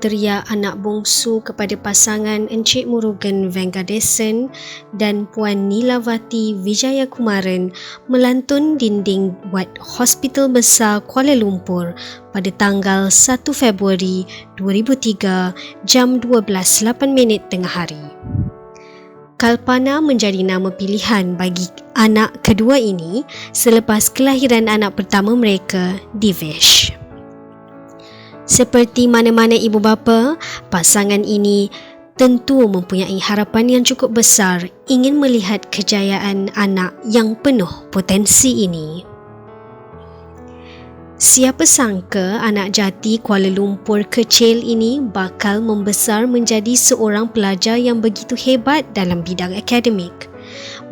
kriteria anak bongsu kepada pasangan Encik Murugan Venkadesan dan Puan Nilavati Wijayakumaran melantun dinding wad Hospital Besar Kuala Lumpur pada tanggal 1 Februari 2003 jam 12.08 tengah hari. Kalpana menjadi nama pilihan bagi anak kedua ini selepas kelahiran anak pertama mereka, Divesh. Seperti mana-mana ibu bapa, pasangan ini tentu mempunyai harapan yang cukup besar ingin melihat kejayaan anak yang penuh potensi ini. Siapa sangka anak jati Kuala Lumpur kecil ini bakal membesar menjadi seorang pelajar yang begitu hebat dalam bidang akademik.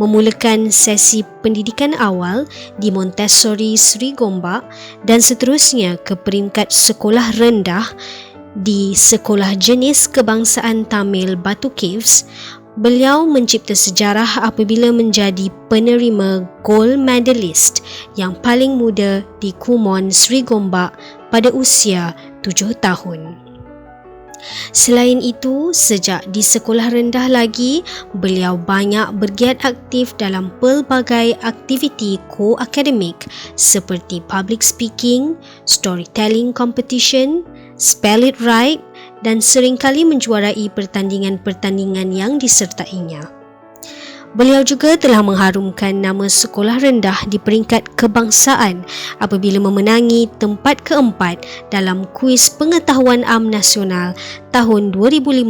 Memulakan sesi pendidikan awal di Montessori Sri Gombak dan seterusnya ke peringkat sekolah rendah di Sekolah Jenis Kebangsaan Tamil Batu Caves, beliau mencipta sejarah apabila menjadi penerima gold medalist yang paling muda di Kumon Sri Gombak pada usia 7 tahun. Selain itu, sejak di sekolah rendah lagi, beliau banyak bergiat aktif dalam pelbagai aktiviti co-akademik seperti public speaking, storytelling competition, spell it right dan seringkali menjuarai pertandingan-pertandingan yang disertainya. Beliau juga telah mengharumkan nama sekolah rendah di peringkat kebangsaan apabila memenangi tempat keempat dalam kuis pengetahuan am nasional tahun 2015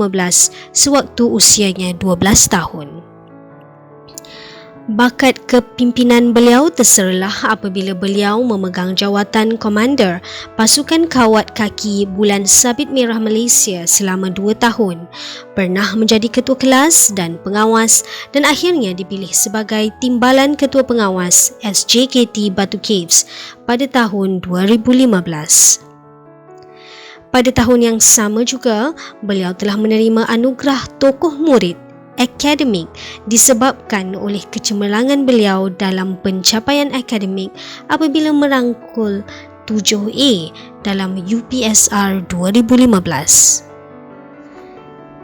sewaktu usianya 12 tahun. Bakat kepimpinan beliau terserlah apabila beliau memegang jawatan Komander Pasukan Kawat Kaki Bulan Sabit Merah Malaysia selama 2 tahun, pernah menjadi ketua kelas dan pengawas dan akhirnya dipilih sebagai Timbalan Ketua Pengawas SJKT Batu Caves pada tahun 2015. Pada tahun yang sama juga, beliau telah menerima anugerah Tokoh Murid akademik disebabkan oleh kecemerlangan beliau dalam pencapaian akademik apabila merangkul 7A dalam UPSR 2015.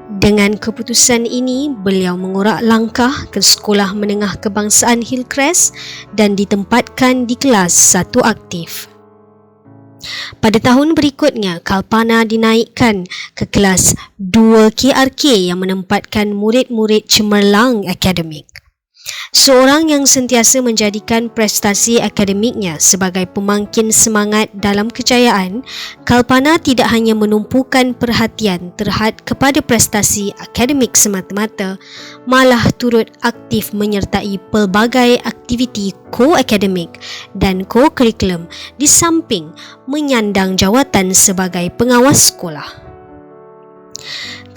Dengan keputusan ini, beliau mengorak langkah ke Sekolah Menengah Kebangsaan Hillcrest dan ditempatkan di kelas 1 aktif. Pada tahun berikutnya, Kalpana dinaikkan ke kelas 2 KRK yang menempatkan murid-murid cemerlang akademik. Seorang yang sentiasa menjadikan prestasi akademiknya sebagai pemangkin semangat dalam kejayaan, Kalpana tidak hanya menumpukan perhatian terhad kepada prestasi akademik semata-mata, malah turut aktif menyertai pelbagai aktiviti co-akademik dan co-kurikulum di samping menyandang jawatan sebagai pengawas sekolah.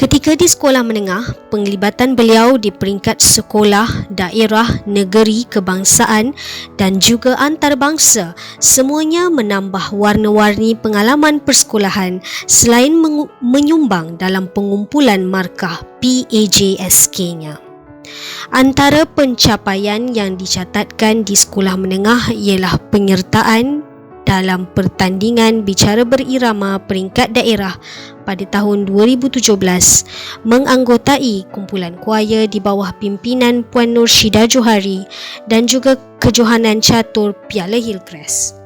Ketika di sekolah menengah, penglibatan beliau di peringkat sekolah, daerah, negeri, kebangsaan dan juga antarabangsa semuanya menambah warna-warni pengalaman persekolahan selain menyumbang dalam pengumpulan markah PAJSK-nya. Antara pencapaian yang dicatatkan di sekolah menengah ialah penyertaan dalam pertandingan bicara berirama peringkat daerah pada tahun 2017 menganggotai kumpulan kuaya di bawah pimpinan Puan Nursyida Johari dan juga kejohanan catur Piala Hillcrest.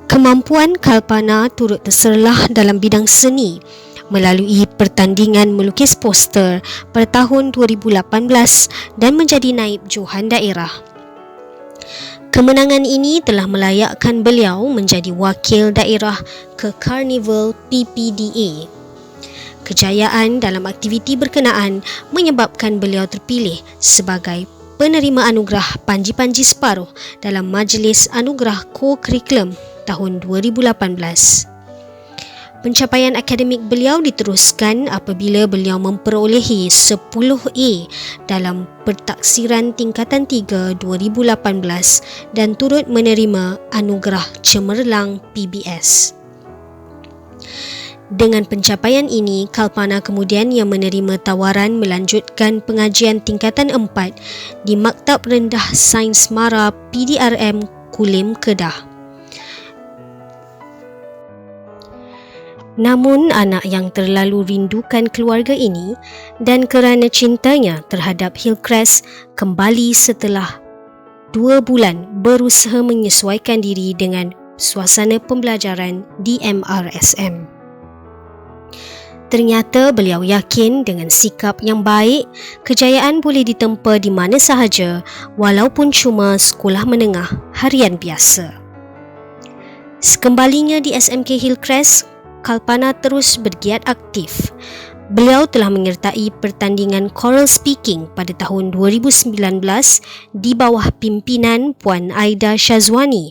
Kemampuan Kalpana turut terserlah dalam bidang seni melalui pertandingan melukis poster pada tahun 2018 dan menjadi naib johan daerah. Kemenangan ini telah melayakkan beliau menjadi wakil daerah ke Karnival PPDA. Kejayaan dalam aktiviti berkenaan menyebabkan beliau terpilih sebagai penerima anugerah Panji-Panji Separuh dalam Majlis Anugerah Co-Kurikulum tahun 2018. Pencapaian akademik beliau diteruskan apabila beliau memperolehi 10A dalam Pertaksiran Tingkatan 3 2018 dan turut menerima Anugerah Cemerlang PBS. Dengan pencapaian ini, Kalpana kemudian yang menerima tawaran melanjutkan pengajian tingkatan 4 di Maktab Rendah Sains Mara PDRM Kulim, Kedah. Namun anak yang terlalu rindukan keluarga ini dan kerana cintanya terhadap Hillcrest kembali setelah 2 bulan berusaha menyesuaikan diri dengan suasana pembelajaran di MRSM. Ternyata beliau yakin dengan sikap yang baik, kejayaan boleh ditempa di mana sahaja walaupun cuma sekolah menengah harian biasa. Sekembalinya di SMK Hillcrest, Kalpana terus bergiat aktif. Beliau telah menyertai pertandingan choral speaking pada tahun 2019 di bawah pimpinan Puan Aida Syazwani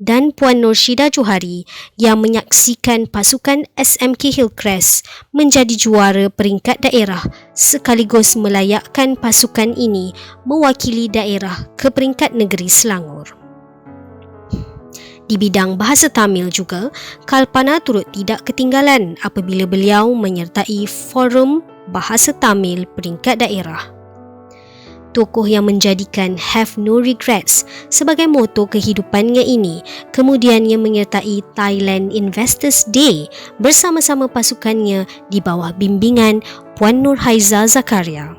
dan Puan Nursyida Johari yang menyaksikan pasukan SMK Hillcrest menjadi juara peringkat daerah sekaligus melayakkan pasukan ini mewakili daerah ke peringkat negeri Selangor. Di bidang bahasa Tamil juga, Kalpana turut tidak ketinggalan apabila beliau menyertai forum bahasa Tamil peringkat daerah. Tokoh yang menjadikan Have No Regrets sebagai moto kehidupannya ini kemudiannya menyertai Thailand Investors Day bersama-sama pasukannya di bawah bimbingan Puan Nurhaiza Zakaria.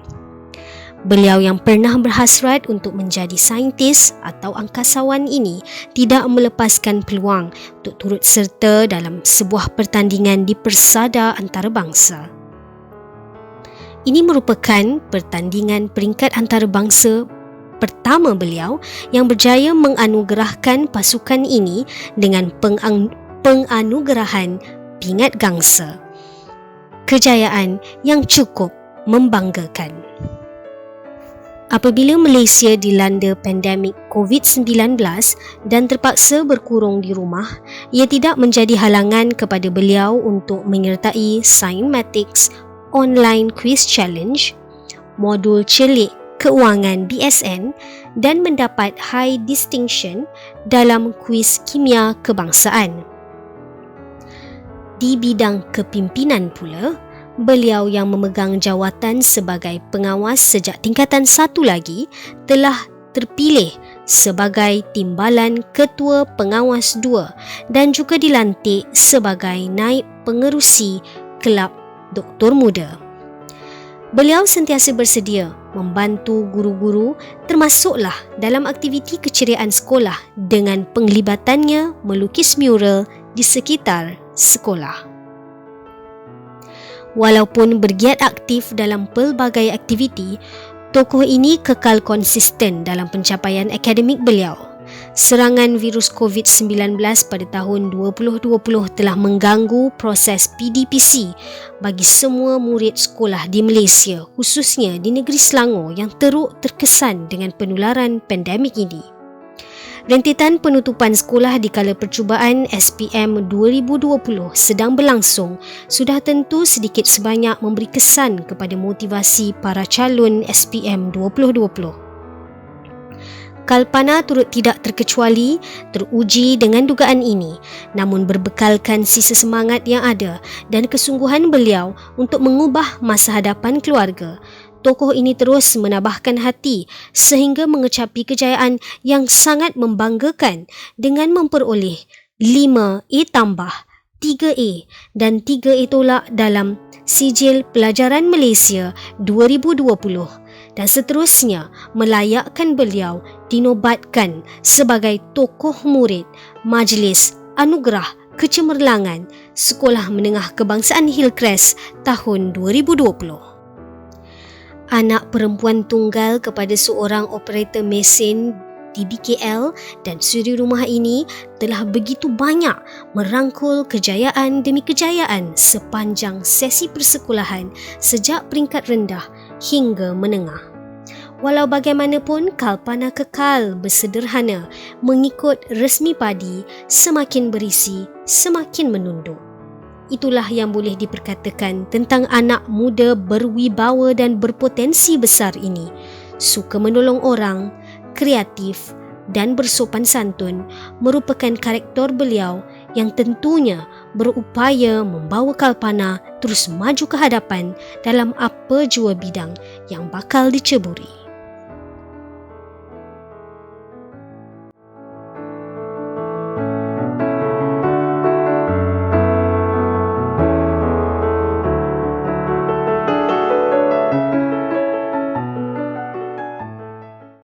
Beliau yang pernah berhasrat untuk menjadi saintis atau angkasawan ini tidak melepaskan peluang untuk turut serta dalam sebuah pertandingan di persada antarabangsa. Ini merupakan pertandingan peringkat antarabangsa pertama beliau yang berjaya menganugerahkan pasukan ini dengan penganugerahan Pingat Gangsa. Kejayaan yang cukup membanggakan. Apabila Malaysia dilanda pandemik COVID-19 dan terpaksa berkurung di rumah, ia tidak menjadi halangan kepada beliau untuk menyertai Cymatics Online Quiz Challenge, modul celik keuangan BSN dan mendapat high distinction dalam kuis kimia kebangsaan. Di bidang kepimpinan pula, beliau yang memegang jawatan sebagai pengawas sejak tingkatan 1 lagi telah terpilih sebagai timbalan Ketua Pengawas 2 dan juga dilantik sebagai naib pengerusi Kelab Doktor Muda. Beliau sentiasa bersedia membantu guru-guru termasuklah dalam aktiviti keceriaan sekolah dengan penglibatannya melukis mural di sekitar sekolah. Walaupun bergiat aktif dalam pelbagai aktiviti, tokoh ini kekal konsisten dalam pencapaian akademik beliau. Serangan virus COVID-19 pada tahun 2020 telah mengganggu proses PDPC bagi semua murid sekolah di Malaysia, khususnya di negeri Selangor yang teruk terkesan dengan penularan pandemik ini. Rentetan penutupan sekolah di kala percubaan SPM 2020 sedang berlangsung sudah tentu sedikit sebanyak memberi kesan kepada motivasi para calon SPM 2020. Kalpana turut tidak terkecuali teruji dengan dugaan ini, namun berbekalkan sisa semangat yang ada dan kesungguhan beliau untuk mengubah masa hadapan keluarga. Tokoh ini terus menabahkan hati sehingga mengecapi kejayaan yang sangat membanggakan dengan memperoleh 5A tambah, 3A dan 3A tolak dalam Sijil Pelajaran Malaysia 2020 dan seterusnya melayakkan beliau dinobatkan sebagai tokoh murid Majlis Anugerah Kecemerlangan Sekolah Menengah Kebangsaan Hillcrest tahun 2020. Anak perempuan tunggal kepada seorang operator mesin di BKL dan suri rumah ini telah begitu banyak merangkul kejayaan demi kejayaan sepanjang sesi persekolahan sejak peringkat rendah hingga menengah. Walau bagaimanapun, Kalpana kekal bersederhana mengikut resmi padi, semakin berisi, semakin menunduk. Itulah yang boleh diperkatakan tentang anak muda berwibawa dan berpotensi besar ini. Suka menolong orang, kreatif dan bersopan santun merupakan karakter beliau yang tentunya berupaya membawa Kalpana terus maju ke hadapan dalam apa jua bidang yang bakal diceburi.